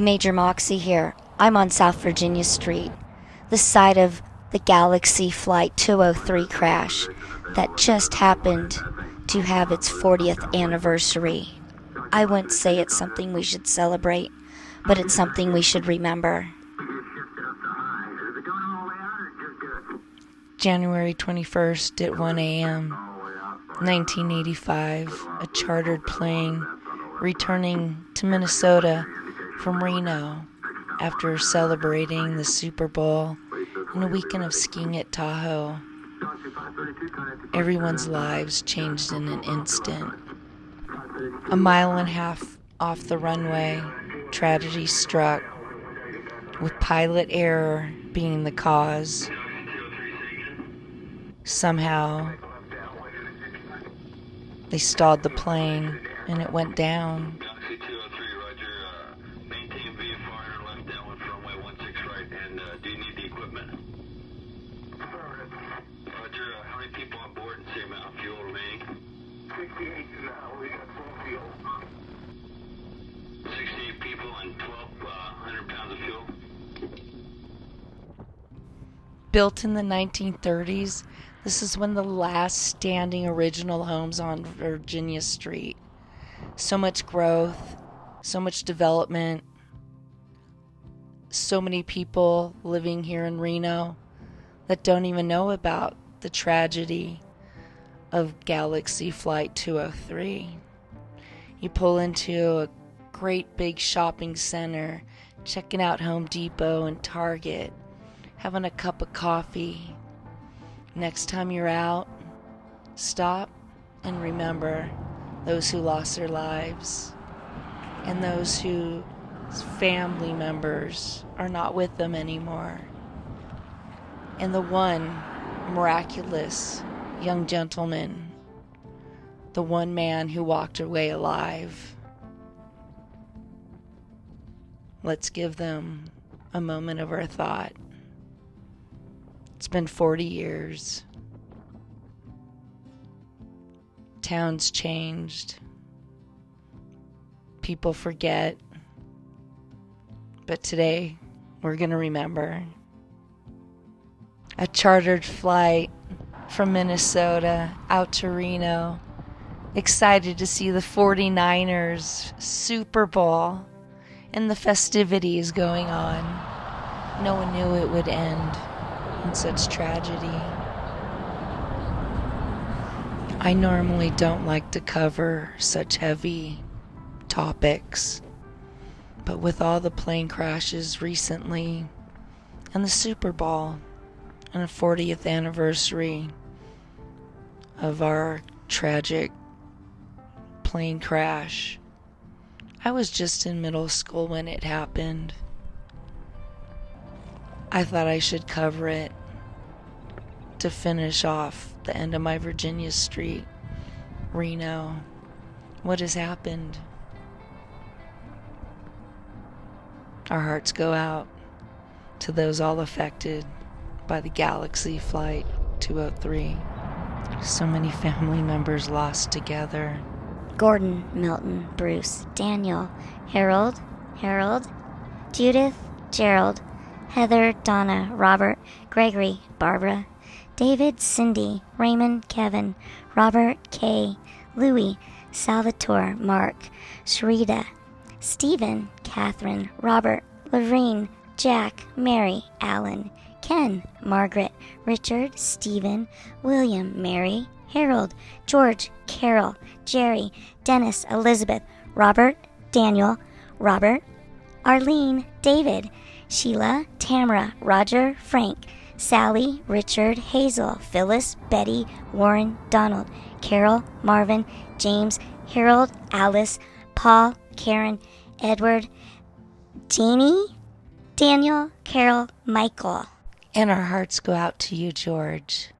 Major Moxy here. I'm on South Virginia Street, the site of the Galaxy Flight 203 crash that just happened to have its 40th anniversary. I wouldn't say it's something we should celebrate, but it's something we should remember. January 21st at 1 a.m., 1985, a chartered plane returning to Minnesota from Reno after celebrating the Super Bowl and a weekend of skiing at Tahoe. Everyone's lives changed in an instant. A mile and a half off the runway, tragedy struck, with pilot error being the cause. Somehow, they stalled the plane and it went down. Galaxy 203, roger. Maintain VFR, left downwind for runway 16 right, and do you need the equipment? Roger, how many people on board and same amount of fuel remaining? 68 now, we got full fuel. 68 people and 1,200 pounds of fuel. Built in the 1930s, this is one of the last standing original homes on Virginia Street. So much growth, so much development, so many people living here in Reno that don't even know about the tragedy of Galaxy Flight 203. You pull into a great big shopping center, checking out Home Depot and Target, having a cup of coffee. Next time you're out, stop and remember those who lost their lives and those whose family members are not with them anymore. And the one miraculous young gentleman, the one man who walked away alive. Let's give them a moment of our thought. It's been 40 years. Towns changed. People forget. But today, we're going to remember. A chartered flight from Minnesota out to Reno. Excited to see the 49ers Super Bowl and the festivities going on. No one knew it would end in such tragedy. I normally don't like to cover such heavy topics, but with all the plane crashes recently and the Super Bowl and the 40th anniversary of our tragic plane crash, I was just in middle school when it happened. I thought I should cover it to finish off the end of my Virginia Street, Reno. What has happened? Our hearts go out to those all affected by the Galaxy Flight 203. So many family members lost together. Gordon, Milton, Bruce, Daniel, Harold, Judith, Gerald, Heather, Donna, Robert, Gregory, Barbara, David, Cindy, Raymond, Kevin, Robert, Kay, Louie, Salvatore, Mark, Sharita, Stephen, Catherine, Robert, Lorraine, Jack, Mary, Alan, Ken, Margaret, Richard, Stephen, William, Mary, Harold, George, Carol, Jerry, Dennis, Elizabeth, Robert, Daniel, Robert, Arlene, David, Sheila, Tamara, Roger, Frank, Sally, Richard, Hazel, Phyllis, Betty, Warren, Donald, Carol, Marvin, James, Harold, Alice, Paul, Karen, Edward, Jeannie, Daniel, Carol, Michael. And our hearts go out to you, George.